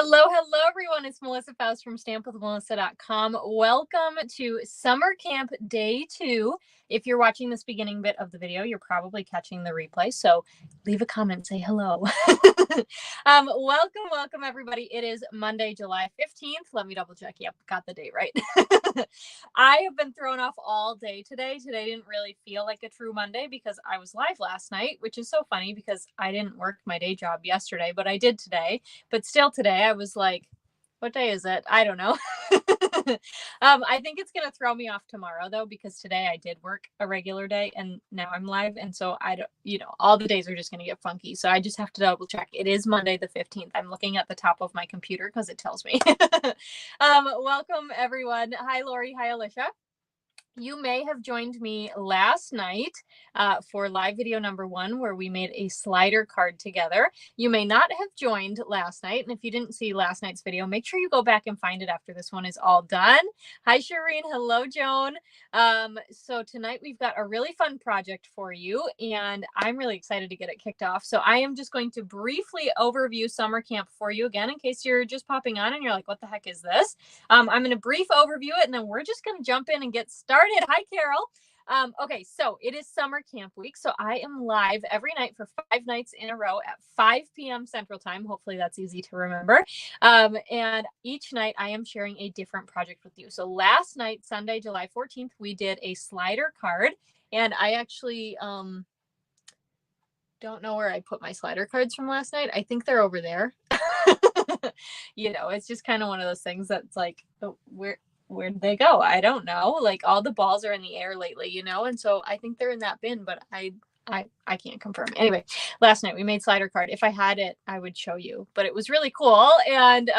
Hello, everyone. It's Melissa Faust from stampwithmelissa.com. Welcome to summer camp day 2. If you're watching this beginning bit of the video, you're probably catching the replay. So leave a comment, say hello. Welcome, everybody. It is Monday, July 15th. Let me double check. Yep, got the date right. I have been thrown off all day today. Today didn't really feel like a true Monday because I was live last night, which is so funny because I didn't work my day job yesterday, but I did today. But still today, I was like, what day is it? I don't know. I think it's going to throw me off tomorrow, though, because today I did work a regular day and now I'm live. And so I don't, all the days are just going to get funky. So I just have to double check. It is Monday the 15th. I'm looking at the top of my computer because it tells me. Welcome, everyone. Hi, Lori. Hi, Alicia. You may have joined me last night for live video number 1, where we made a slider card together. You may not have joined last night. And if you didn't see last night's video, make sure you go back and find it after this one is all done. Hi, Shireen. Hello, Joan. So tonight we've got a really fun project for you, and I'm really excited to get it kicked off. So I am just going to briefly overview summer camp for you again, in case you're just popping on and you're like, what the heck is this? I'm going to brief overview it, and then we're just going to jump in and get started. Hi, Carol. Okay, so it is summer camp week. So I am live every night for 5 nights in a row at 5 p.m. Central Time. Hopefully that's easy to remember. And each night I am sharing a different project with you. So last night, Sunday, July 14th, we did a slider card. And I actually don't know where I put my slider cards from last night. I think they're over there. It's just kind of one of those things that's like, oh, where'd they go? I don't know. Like, all the balls are in the air lately, and so I think they're in that bin, but I can't confirm. Anyway, last night we made slider card. If I had it, I would show you, but it was really cool. And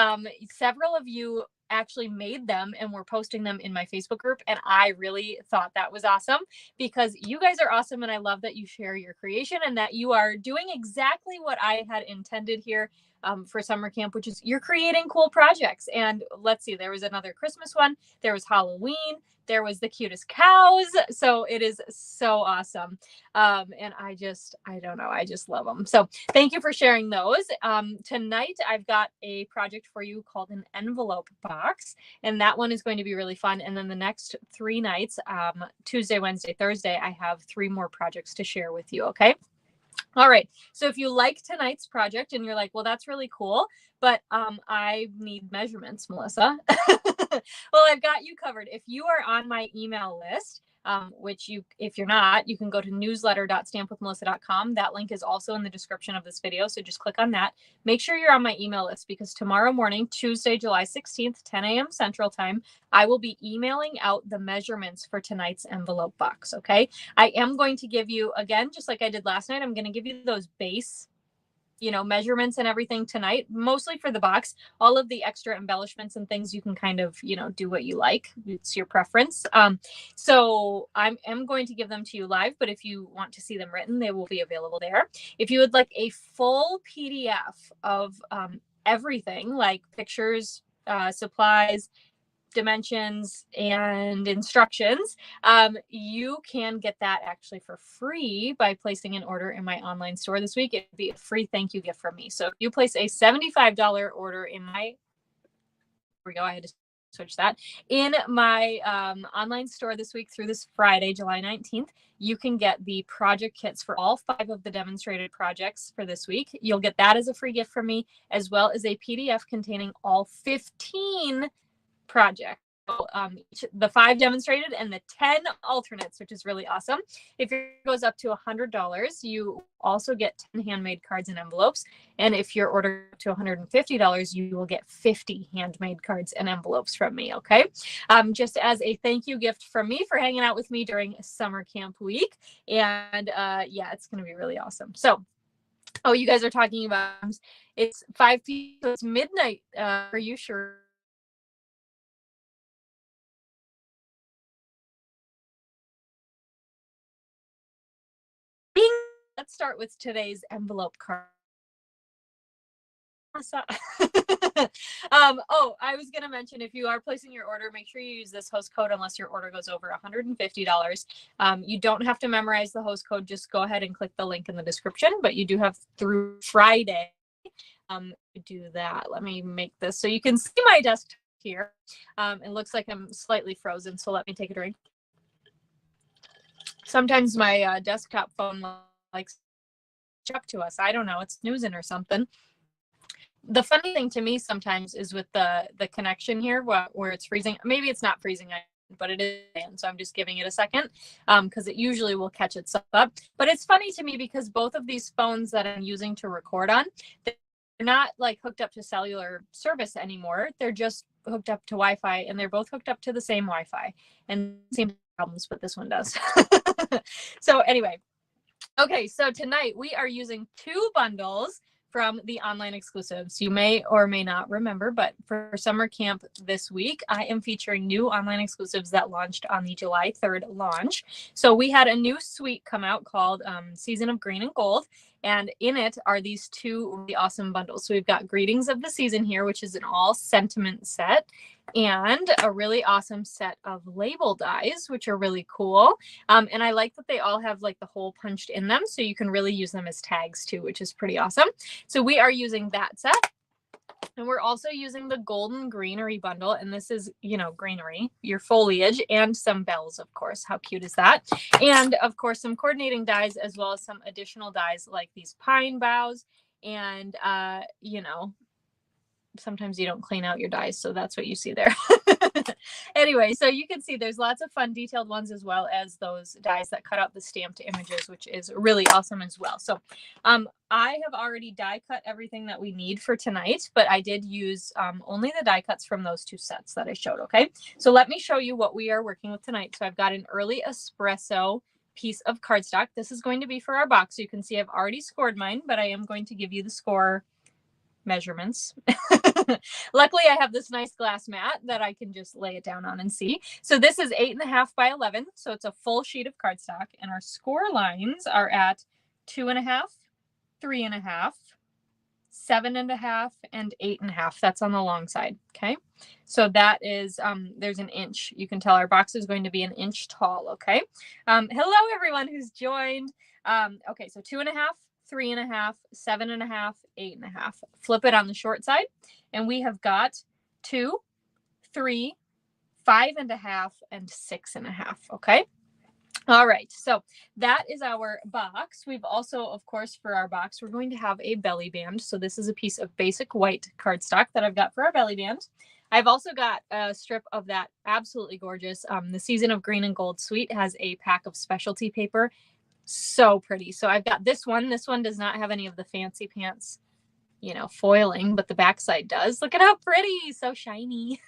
several of you actually made them and were posting them in my Facebook group. And I really thought that was awesome because you guys are awesome. And I love that you share your creation and that you are doing exactly what I had intended here for summer camp, which is you're creating cool projects. And let's see, there was another Christmas one. There was Halloween. There was the cutest cows. So it is so awesome. And I don't know. I just love them. So thank you for sharing those. Tonight, I've got a project for you called an envelope box. And that one is going to be really fun. And then the next 3 nights, Tuesday, Wednesday, Thursday, I have 3 more projects to share with you. Okay. All right. So if you like tonight's project and you're like, well, that's really cool, but I need measurements, Melissa. Well, I've got you covered. If you are on my email list, which if you're not, you can go to newsletter.stampwithmelissa.com. That link is also in the description of this video. So just click on that. Make sure you're on my email list because tomorrow morning, Tuesday, July 16th, 10 a.m. Central Time, I will be emailing out the measurements for tonight's envelope box. Okay. I am going to give you, again, just like I did last night, I'm going to give you those base measurements and everything tonight, mostly for the box. All of the extra embellishments and things you can kind of, do what you like. It's your preference. So I'm going to give them to you live, but if you want to see them written, they will be available there. If you would like a full PDF of everything, like pictures, supplies, dimensions, and instructions, you can get that actually for free by placing an order in my online store this week. It'd be a free thank you gift from me. So if you place a $75 order in my, here we go, I had to switch that, in my online store this week through this Friday, July 19th, you can get the project kits for all 5 of the demonstrated projects for this week. You'll get that as a free gift from me, as well as a PDF containing all 15 project. So, the 5 demonstrated and the 10 alternates, which is really awesome. If it goes up to $100, you also get 10 handmade cards and envelopes. And if your order to $150, you will get 50 handmade cards and envelopes from me. Okay. Just as a thank you gift from me for hanging out with me during summer camp week. And yeah, it's going to be really awesome. So, oh, you guys are talking about it's 5 p.m. So it's midnight. Are you sure? Let's start with today's envelope card. I was going to mention, if you are placing your order, make sure you use this host code unless your order goes over $150. You don't have to memorize the host code. Just go ahead and click the link in the description, but you do have through Friday Do that. Let me make this so you can see my desktop here. It looks like I'm slightly frozen, so let me take a drink. Sometimes my desktop phone likes to up to us. I don't know. It's snoozing or something. The funny thing to me sometimes is with the connection here where it's freezing. Maybe it's not freezing, but it is, so I'm just giving it a second because it usually will catch itself up. But it's funny to me because both of these phones that I'm using to record on, they're not like hooked up to cellular service anymore. They're just hooked up to Wi-Fi, and they're both hooked up to the same Wi-Fi, and same problems, but this one does. So anyway, okay, so tonight we are using 2 bundles from the online exclusives. You may or may not remember, but for summer camp this week, I am featuring new online exclusives that launched on the July 3rd launch. So we had a new suite come out called Season of Green and Gold, and in it are these 2 really awesome bundles. So we've got Greetings of the Season here, which is an all sentiment set, and a really awesome set of label dies, which are really cool. And I like that they all have like the hole punched in them, so you can really use them as tags too, which is pretty awesome. So we are using that set. And we're also using the Golden Greenery bundle. And this is, you know, greenery, your foliage, and some bells, of course. How cute is that? And of course, some coordinating dies, as well as some additional dies like these pine boughs. And, you know, sometimes you don't clean out your dies, so that's what you see there. Anyway, so you can see there's lots of fun detailed ones, as well as those dies that cut out the stamped images, which is really awesome as well. So I have already die cut everything that we need for tonight, but I did use only the die cuts from those 2 sets that I showed. Okay, so let me show you what we are working with tonight. So I've got an early espresso piece of cardstock. This is going to be for our box. So you can see I've already scored mine, but I am going to give you the score measurements. Luckily, I have this nice glass mat that I can just lay it down on and see. So this is 8.5 by 11. So it's a full sheet of cardstock, and our score lines are at 2.5, 3.5, 7.5, and 8.5. That's on the long side. Okay. So that is, there's an inch. You can tell our box is going to be an inch tall. Okay. Hello, everyone who's joined. Okay. So 2.5, 3.5, 7.5, 8.5. Flip it on the short side, and we have got 2, 3, 5.5, and 6.5. Okay. All right, so that is our box. We've also, of course, for our box, we're going to have a belly band. So this is a piece of basic white cardstock that I've got for our belly band. I've also got a strip of that absolutely gorgeous, the Season of Green and Gold suite has a pack of specialty paper. So pretty. So I've got this one. This one does not have any of the fancy pants, you know, foiling, but the backside does. Look at how pretty, so shiny.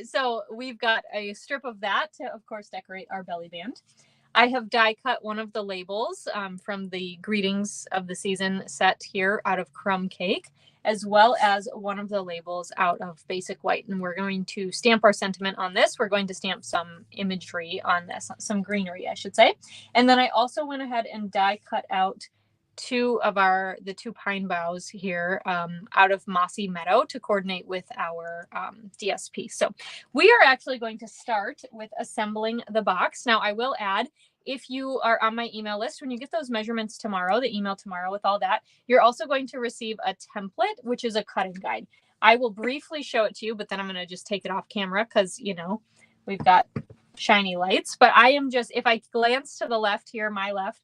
So we've got a strip of that to, of course, decorate our belly band. I have die cut one of the labels from the Greetings of the Season set here out of crumb cake, as well as one of the labels out of basic white. And we're going to stamp our sentiment on this. We're going to stamp some imagery on this, some greenery, I should say. And then I also went ahead and die cut out 2 of the 2 pine boughs here out of Mossy Meadow to coordinate with our DSP. So we are actually going to start with assembling the box. Now I will add, if you are on my email list, when you get those measurements tomorrow, the email tomorrow with all that, you're also going to receive a template, which is a cutting guide. I will briefly show it to you, but then I'm going to just take it off camera because, you know, we've got shiny lights. But I am just, if I glance to the left here, my left,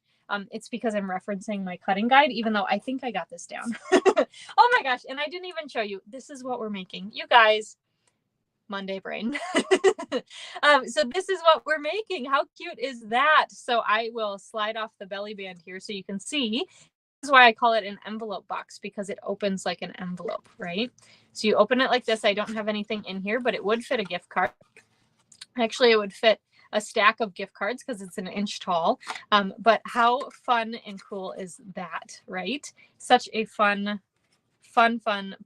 it's because I'm referencing my cutting guide, even though I think I got this down. Oh my gosh. And I didn't even show you. This is what we're making. You guys, Monday brain. So this is what we're making. How cute is that? So I will slide off the belly band here so you can see. This is why I call it an envelope box, because it opens like an envelope, right? So you open it like this. I don't have anything in here, but it would fit a gift card. Actually, it would fit a stack of gift cards because it's an inch tall. But how fun and cool is that, right? Such a fun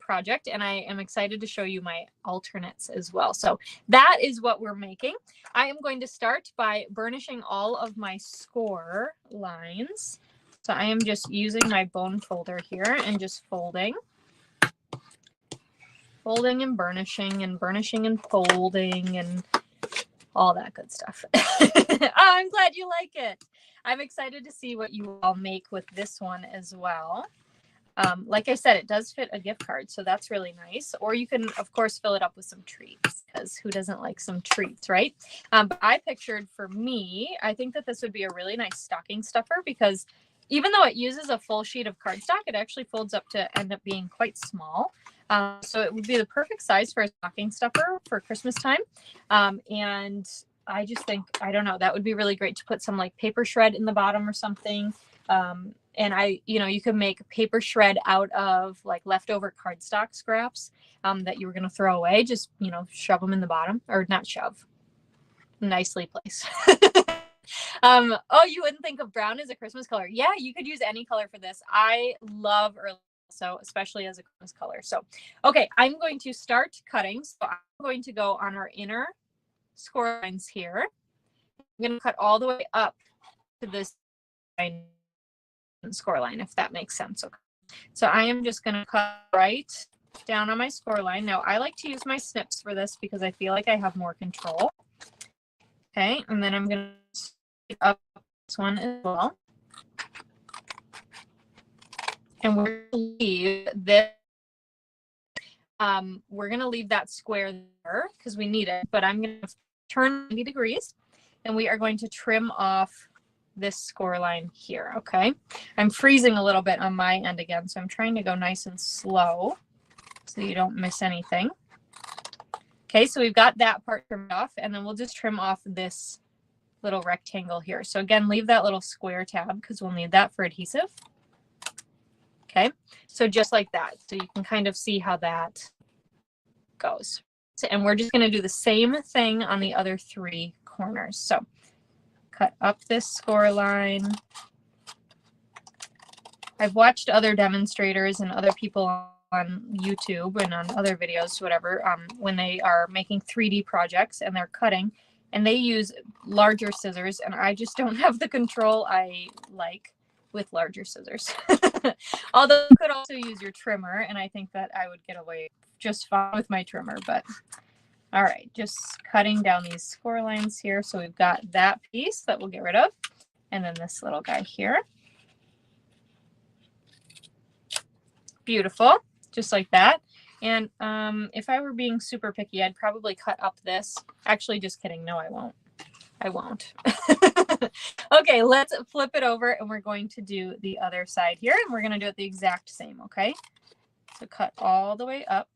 project. And I am excited to show you my alternates as well. So that is what we're making. I am going to start by burnishing all of my score lines. So I am just using my bone folder here and just folding and burnishing and folding and all that good stuff. Oh, I'm glad you like it. I'm excited to see what you all make with this one as well. Like I said, it does fit a gift card, so that's really nice. Or you can, of course, fill it up with some treats, because who doesn't like some treats, right? But I pictured, for me, I think that this would be a really nice stocking stuffer, because even though it uses a full sheet of cardstock, it actually folds up to end up being quite small. So it would be the perfect size for a stocking stuffer for Christmas time. And I just think, I don't know, that would be really great to put some like paper shred in the bottom or something. And you can make paper shred out of like leftover cardstock scraps that you were going to throw away. Just, shove them in the bottom, or not shove, nicely place. Oh, you wouldn't think of brown as a Christmas color. Yeah, you could use any color for this. I love early, so especially as a Christmas color. So, okay, I'm going to start cutting. So I'm going to go on our inner score lines here. I'm going to cut all the way up to this score line, if that makes sense. Okay. So I am just going to cut right down on my score line. Now I like to use my snips for this because I feel like I have more control. Okay, and then I'm going to speed up this one as well. And we're going to leave this. We're going to leave that square there because we need it, but I'm going to turn 90 degrees and we are going to trim off this score line here. Okay, I'm freezing a little bit on my end again, so I'm trying to go nice and slow so you don't miss anything. Okay, so we've got that part trimmed off, and then we'll just trim off this little rectangle here. So again, leave that little square tab because we'll need that for adhesive. Okay, so just like that. So you can kind of see how that goes. So, and we're just going to do the same thing on the other three corners. So cut up this score line. I've watched other demonstrators and other people on YouTube and on other videos, whatever, when they are making 3D projects and they're cutting, and they use larger scissors, and I just don't have the control I like with larger scissors. Although you could also use your trimmer, and I think that I would get away just fine with my trimmer. But all right, just cutting down these score lines here. So we've got that piece that we'll get rid of, and then this little guy here. Beautiful, just like that. And if I were being super picky, I'd probably cut up this. Actually, just kidding. No, I won't. I won't. Okay, let's flip it over, and we're going to do the other side here, and we're going to do it the exact same, okay? So cut all the way up.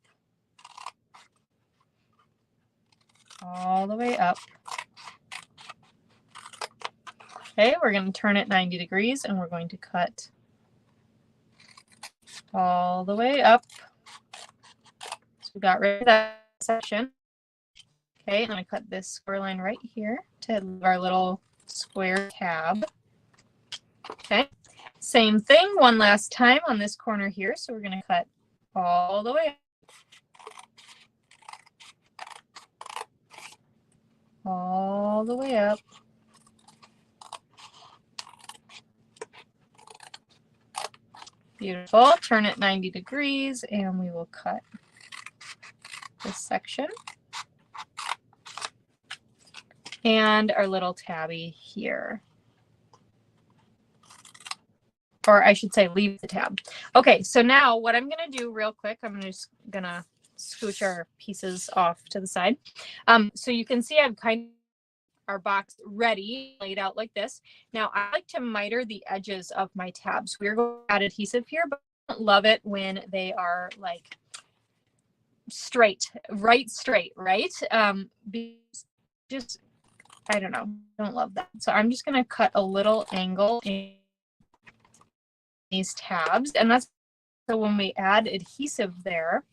All the way up. Okay, we're going to turn it 90 degrees, and we're going to cut all the way up. So we got rid of that section. Okay, I'm going to cut this square line right here to leave our little square tab. Okay, same thing one last time on this corner here. So we're going to cut all the way up. All the way up. Beautiful. Turn it 90 degrees, and we will cut this section. And our little tabby here. Or I should say leave the tab. Okay, so now what I'm going to do real quick, I'm just going to scooch our pieces off to the side. So you can see I've kind of our box ready, laid out like this. Now I like to miter the edges of my tabs. We're going to add adhesive here, but I don't love it when they are like straight, right? Just, I don't know, don't love that. So I'm just going to cut a little angle in these tabs, and that's so when we add adhesive there,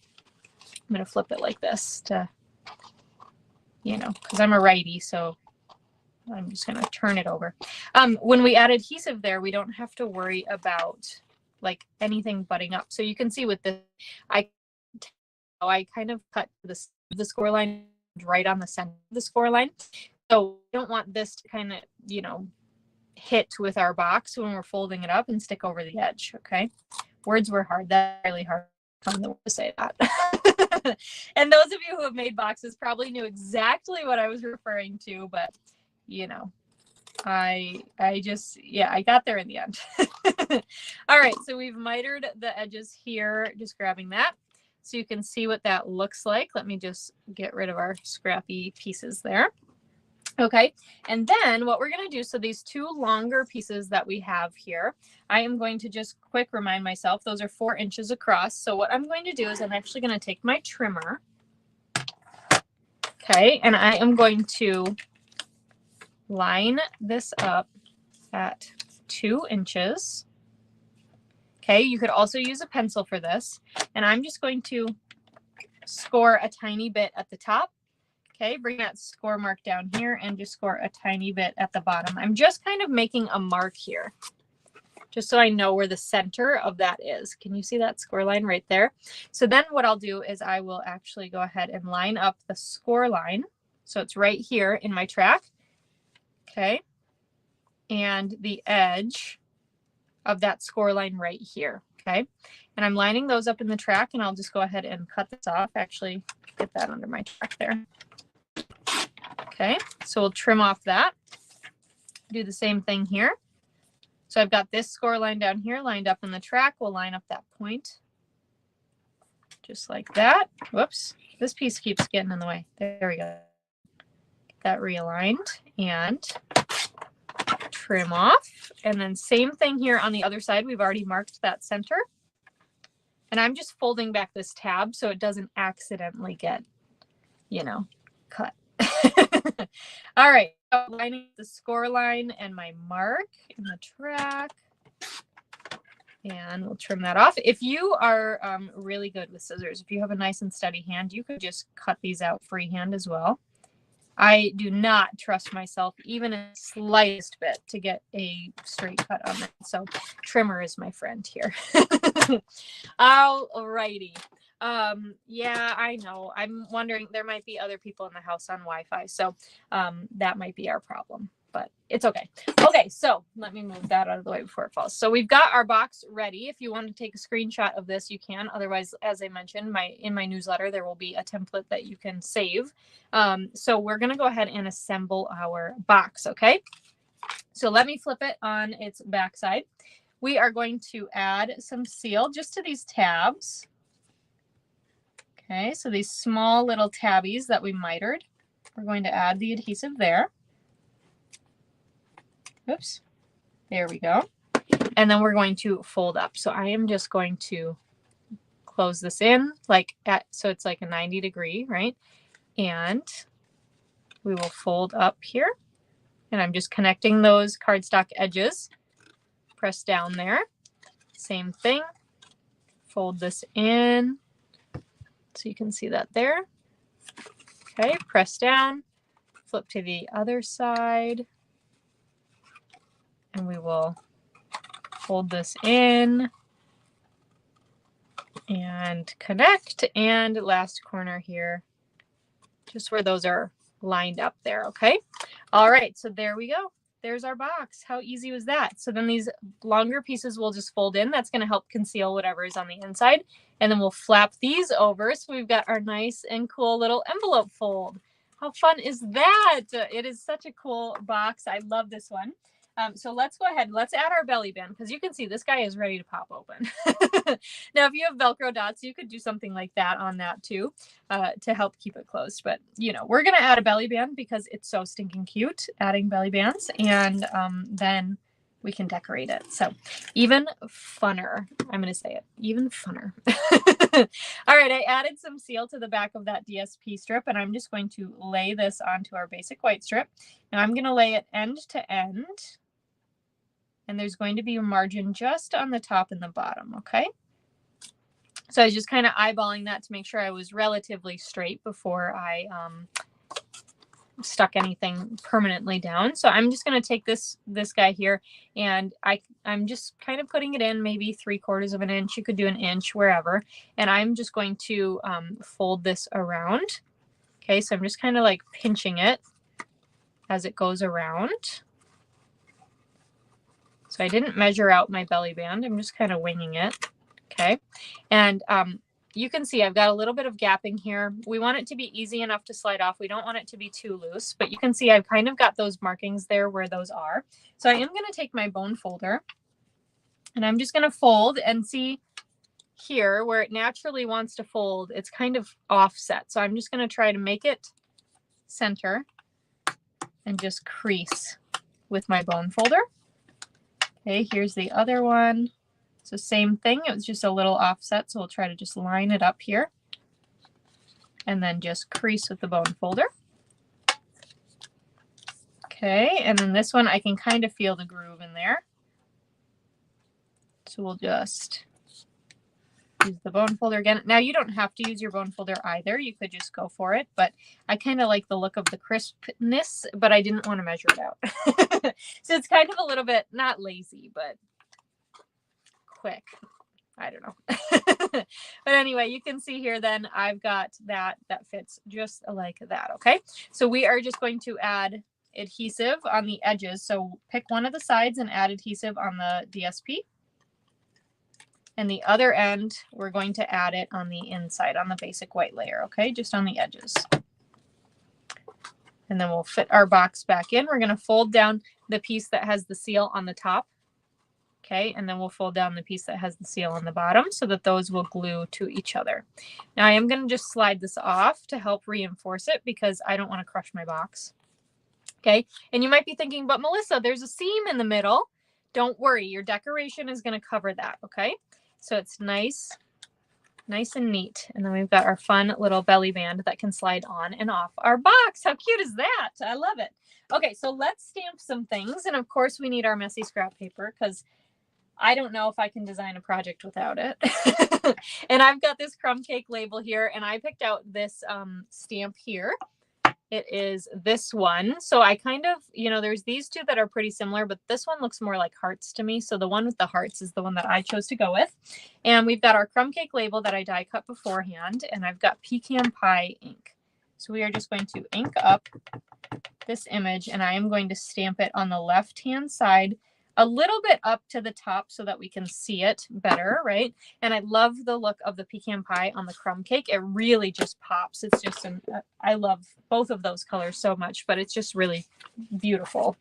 I'm going to flip it like this to, because I'm a righty, so I'm just going to turn it over. When we add adhesive there, we don't have to worry about like anything butting up. So you can see with this, I kind of cut the score line right on the center of the score line. So we don't want this to kind of, hit with our box when we're folding it up and stick over the edge. Okay. Words were hard. That's really hard to say that. And those of you who have made boxes probably knew exactly what I was referring to, but I got there in the end. All right, so we've mitered the edges here, just grabbing that so you can see what that looks like. Let me just get rid of our scrappy pieces there. Okay, and then what we're going to do, so these two longer pieces that we have here, I am going to just quick remind myself, those are 4 inches across. So what I'm going to do is I'm actually going to take my trimmer, okay, and I am going to line this up at 2 inches. Okay, you could also use a pencil for this, and I'm just going to score a tiny bit at the top. Okay, bring that score mark down here and just score a tiny bit at the bottom. I'm just kind of making a mark here, just so I know where the center of that is. Can you see that score line right there? So then what I'll do is I will actually go ahead and line up the score line. So it's right here in my track. Okay, and the edge of that score line right here. Okay, and I'm lining those up in the track, and I'll just go ahead and cut this off. Actually, get that under my track there. Okay, so we'll trim off that. Do the same thing here. So I've got this score line down here lined up in the track. We'll line up that point just like that. Whoops, this piece keeps getting in the way. There we go. Get that realigned and trim off. And then same thing here on the other side. We've already marked that center. And I'm just folding back this tab so it doesn't accidentally get, you know, cut. All right, so lining the score line and my mark in the track, and we'll trim that off. If you are really good with scissors, if you have a nice and steady hand, you could just cut these out freehand as well. I do not trust myself even a slightest bit to get a straight cut on that, so trimmer is my friend here. All righty. Yeah, I know. I'm wondering, there might be other people in the house on Wi-Fi, so that might be our problem, but it's okay. Okay, so let me move that out of the way before it falls. So we've got our box ready. If you want to take a screenshot of this, you can. Otherwise, as I mentioned, in my newsletter, there will be a template that you can save. So we're going to go ahead and assemble our box, okay? So let me flip it on its backside. We are going to add some seal just to these tabs. Okay, so these small little tabbies that we mitered, we're going to add the adhesive there. Oops, there we go. And then we're going to fold up. So I am just going to close this in so it's like a 90 degree, right? And we will fold up here. And I'm just connecting those cardstock edges. Press down there. Same thing. Fold this in. So you can see that there. Okay, press down, flip to the other side, and we will fold this in and connect. And last corner here, just where those are lined up there, okay? All right, so there we go. There's our box. How easy was that? So then these longer pieces will just fold in. That's going to help conceal whatever is on the inside. And then we'll flap these over. So we've got our nice and cool little envelope fold. How fun is that? It is such a cool box. I love this one. So let's go ahead. Let's add our belly band because you can see this guy is ready to pop open. Now, if you have Velcro dots, you could do something like that on that too to help keep it closed. But, you know, we're going to add a belly band because it's so stinking cute, adding belly bands. And then we can decorate it. So even funner. I'm going to say it. Even funner. All right. I added some seal to the back of that DSP strip, and I'm just going to lay this onto our basic white strip. Now I'm going to lay it end to end. And there's going to be a margin just on the top and the bottom, okay? So I was just kind of eyeballing that to make sure I was relatively straight before I stuck anything permanently down. So I'm just going to take this guy here, and I'm just kind of putting it in maybe 3/4 of an inch. You could do an inch, wherever. And I'm just going to fold this around. Okay, so I'm just kind of like pinching it as it goes around. So I didn't measure out my belly band. I'm just kind of winging it. Okay. And you can see I've got a little bit of gapping here. We want it to be easy enough to slide off. We don't want it to be too loose, but you can see I've kind of got those markings there where those are. So I am going to take my bone folder and I'm just going to fold and see here where it naturally wants to fold. It's kind of offset. So I'm just going to try to make it center and just crease with my bone folder. Okay, here's the other one. So same thing, it was just a little offset, so we'll try to just line it up here and then just crease with the bone folder. Okay, and then this one I can kind of feel the groove in there. So we'll just use the bone folder again. Now you don't have to use your bone folder either, you could just go for it, but I kind of like the look of the crispness, but I didn't want to measure it out. So it's kind of a little bit, not lazy, but quick. I don't know. But anyway, you can see here then I've got that fits just like that. Okay, so we are just going to add adhesive on the edges. So pick one of the sides and add adhesive on the DSP, and the other end we're going to add it on the inside on the basic white layer. Okay, just on the edges, and then we'll fit our box back in. We're going to fold down the piece that has the seal on the top. Okay, and then we'll fold down the piece that has the seal on the bottom so that those will glue to each other. Now I am going to just slide this off to help reinforce it because I don't want to crush my box. Okay, and you might be thinking, but Melissa, there's a seam in the middle. Don't worry, your decoration is going to cover that. Okay, so it's nice and neat. And then we've got our fun little belly band that can slide on and off our box. How cute is that? I love it. Okay, so let's stamp some things. And of course we need our messy scrap paper because I don't know if I can design a project without it. And I've got this crumb cake label here, and I picked out this stamp here. It is this one. So I kind of, there's these two that are pretty similar, but this one looks more like hearts to me. So the one with the hearts is the one that I chose to go with. And we've got our crumb cake label that I die cut beforehand, and I've got pecan pie ink. So we are just going to ink up this image, and I am going to stamp it on the left-hand side a little bit up to the top so that we can see it better, right? And I love the look of the pecan pie on the crumb cake. It really just pops. It's just, I love both of those colors so much, but it's just really beautiful,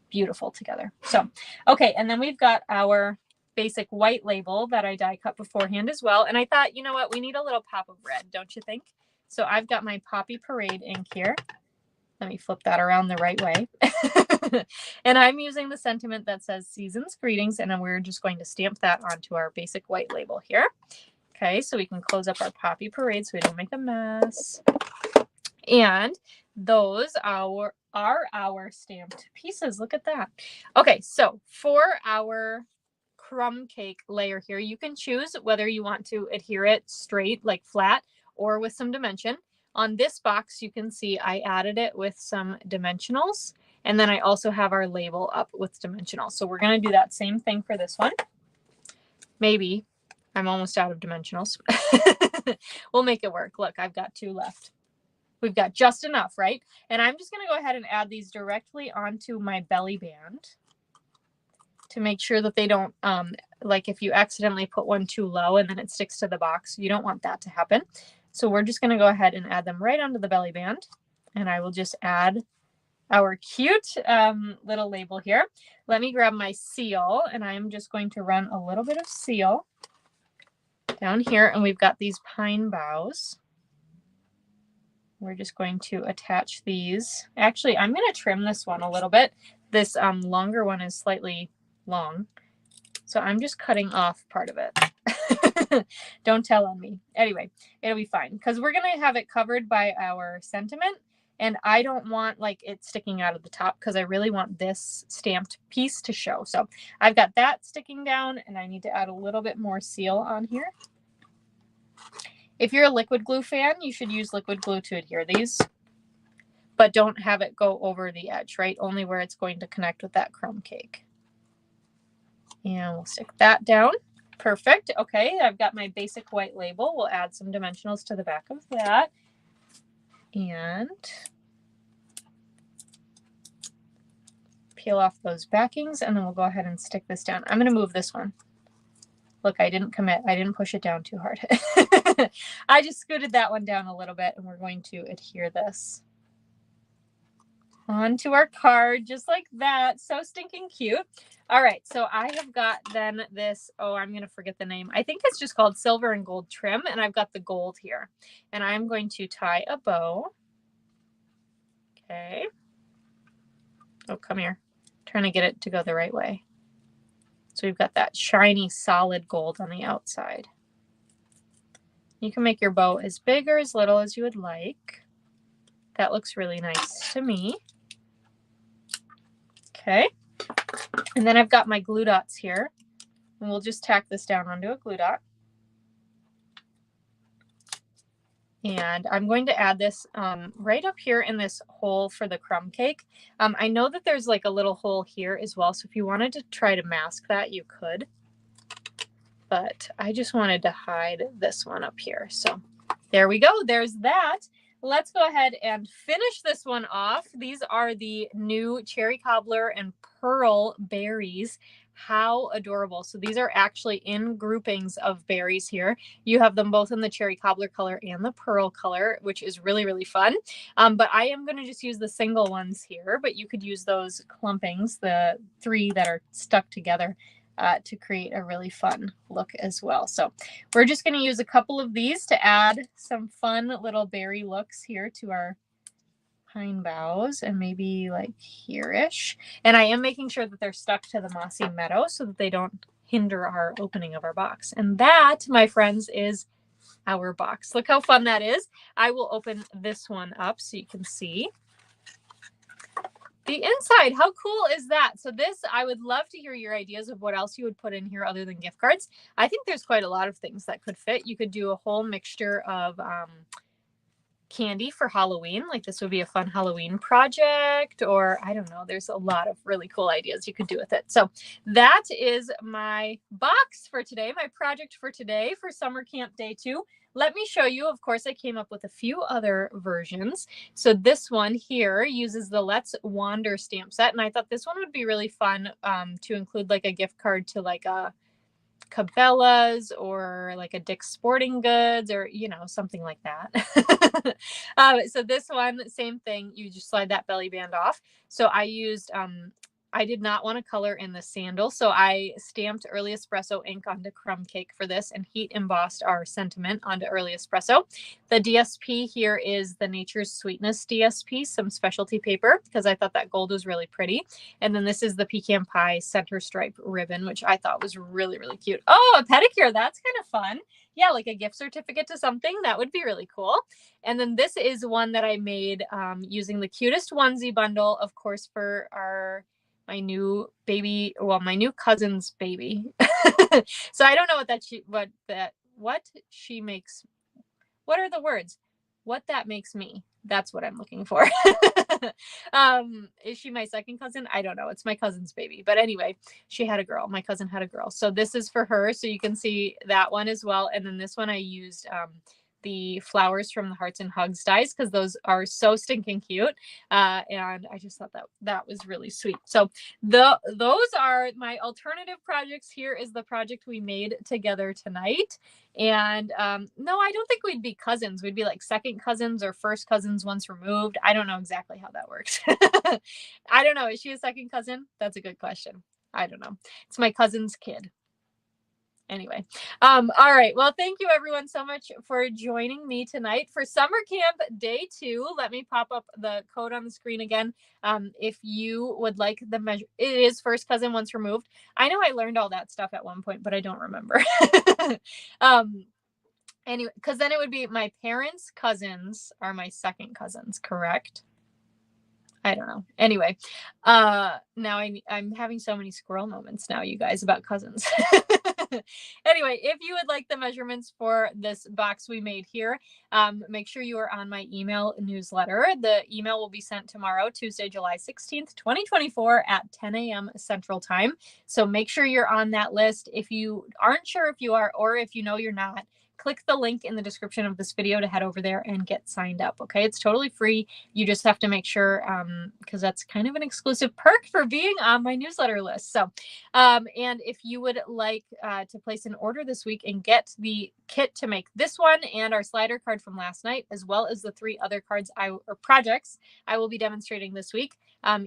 beautiful together. So, okay, and then we've got our basic white label that I die cut beforehand as well. And I thought, you know what, we need a little pop of red, don't you think? So I've got my Poppy Parade ink here. Let me flip that around the right way. And I'm using the sentiment that says Season's Greetings, and then we're just going to stamp that onto our basic white label here. Okay, so we can close up our Poppy Parade so we don't make a mess. And those are our stamped pieces. Look at that. Okay, so for our crumb cake layer here, you can choose whether you want to adhere it straight, like flat, or with some dimension. On this box, you can see I added it with some dimensionals, and then I also have our label up with dimensionals. So we're going to do that same thing for this one. Maybe. I'm almost out of dimensionals. We'll make it work. Look, I've got 2 left. We've got just enough, right? And I'm just going to go ahead and add these directly onto my belly band to make sure that they don't, like if you accidentally put one too low and then it sticks to the box, you don't want that to happen. So we're just going to go ahead and add them right onto the belly band. And I will just add our cute little label here. Let me grab my seal, and I'm just going to run a little bit of seal down here. And we've got these pine boughs. We're just going to attach these. Actually, I'm going to trim this one a little bit. This longer one is slightly long. So I'm just cutting off part of it. Don't tell on me. Anyway, it'll be fine because we're going to have it covered by our sentiment, and I don't want like it sticking out of the top because I really want this stamped piece to show. So I've got that sticking down, and I need to add a little bit more seal on here. If you're a liquid glue fan, you should use liquid glue to adhere these, but don't have it go over the edge, right? Only where it's going to connect with that crumb cake. And we'll stick that down. Perfect. Okay, I've got my basic white label. We'll add some dimensionals to the back of that. And peel off those backings, and then we'll go ahead and stick this down. I'm going to move this one Look, I didn't commit. I didn't push it down too hard. I just scooted that one down a little bit, and we're going to adhere this onto our card just like that. So stinking cute. All right, so I have got then this, oh, I'm going to forget the name. I think it's just called Silver and Gold Trim, and I've got the gold here. And I'm going to tie a bow. Okay. Oh, come here. Trying to get it to go the right way. So we've got that shiny solid gold on the outside. You can make your bow as big or as little as you would like. That looks really nice to me. Okay. And then I've got my glue dots here. And we'll just tack this down onto a glue dot. And I'm going to add this right up here in this hole for the crumb cake. I know that there's like a little hole here as well. So if you wanted to try to mask that, you could. But I just wanted to hide this one up here. So there we go. There's that. Let's go ahead and finish this one off. These are the new cherry cobbler and pearl berries. How adorable. So these are actually in groupings of berries here. You have them both in the cherry cobbler color and the pearl color, which is really, really fun. But I am going to just use the single ones here, but you could use those clumpings, the 3 that are stuck together, to create a really fun look as well. So we're just going to use a couple of these to add some fun little berry looks here to our pine boughs, and maybe like here-ish. And I am making sure that they're stuck to the mossy meadow so that they don't hinder our opening of our box. And that, my friends, is our box. Look how fun that is. I will open this one up so you can see the inside. How cool is that? So this, I would love to hear your ideas of what else you would put in here other than gift cards. I think there's quite a lot of things that could fit. You could do a whole mixture of candy for Halloween. Like this would be a fun Halloween project, or I don't know. There's a lot of really cool ideas you could do with it. So that is my box for today, my project for today for summer camp day 2. Let me show you. Of course, I came up with a few other versions. So this one here uses the Let's Wander stamp set. And I thought this one would be really fun to include like a gift card to like a Cabela's or like a Dick's Sporting Goods, or, you know, something like that. So this one, same thing. You just slide that belly band off. So I used, I did not want to color in the sandal, so I stamped Early Espresso ink onto crumb cake for this and heat embossed our sentiment onto Early Espresso. The DSP here is the Nature's Sweetness DSP, some specialty paper, because I thought that gold was really pretty. And then this is the Pecan Pie center stripe ribbon, which I thought was really, really cute. Oh, a pedicure. That's kind of fun. Yeah, like a gift certificate to something. That would be really cool. And then this is one that I made using the cutest onesie bundle, of course, for my new baby, well, my new cousin's baby. So I don't know what she makes. What are the words? What that makes me. That's what I'm looking for. Is she my second cousin? I don't know. It's my cousin's baby. But anyway, she had a girl. My cousin had a girl. So this is for her. So you can see that one as well. And then this one I used the flowers from the Hearts and Hugs dies, because those are so stinking cute. And I just thought that was really sweet. So those are my alternative projects. Here is the project we made together tonight. And no, I don't think we'd be cousins. We'd be like second cousins or first cousins once removed. I don't know exactly how that works. I don't know. Is she a second cousin? That's a good question. I don't know. It's my cousin's kid. Anyway, all right. Well, thank you everyone so much for joining me tonight for summer camp day 2. Let me pop up the code on the screen again. If you would like the measure, it is first cousin once removed. I know I learned all that stuff at one point, but I don't remember. Anyway, because then it would be my parents' cousins are my second cousins, correct? I don't know. Anyway, now I'm having so many squirrel moments now, you guys, about cousins. Anyway, if you would like the measurements for this box we made here, make sure you are on my email newsletter. The email will be sent tomorrow, Tuesday, July 16th, 2024 at 10 a.m. Central Time. So make sure you're on that list. If you aren't sure if you are, or if you know you're not, click the link in the description of this video to head over there and get signed up. Okay, it's totally free. You just have to make sure, because that's kind of an exclusive perk for being on my newsletter list. So, and if you would like to place an order this week and get the kit to make this one and our slider card from last night, as well as the 3 other cards or projects I will be demonstrating this week,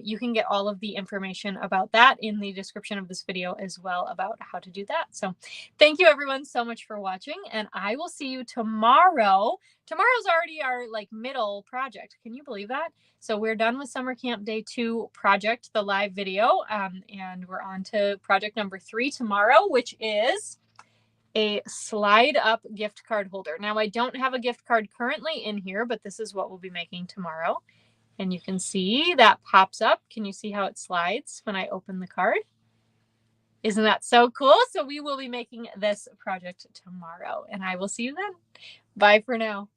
you can get all of the information about that in the description of this video as well about how to do that. So thank you everyone so much for watching, and I will see you tomorrow. Tomorrow's already our middle project. Can you believe that? So we're done with summer camp day 2 project, the live video, and we're on to project number 3 tomorrow, which is a slide up gift card holder. Now I don't have a gift card currently in here, but this is what we'll be making tomorrow. And you can see that pops up. Can you see how it slides when I open the card? Isn't that so cool? So we will be making this project tomorrow, and I will see you then. Bye for now.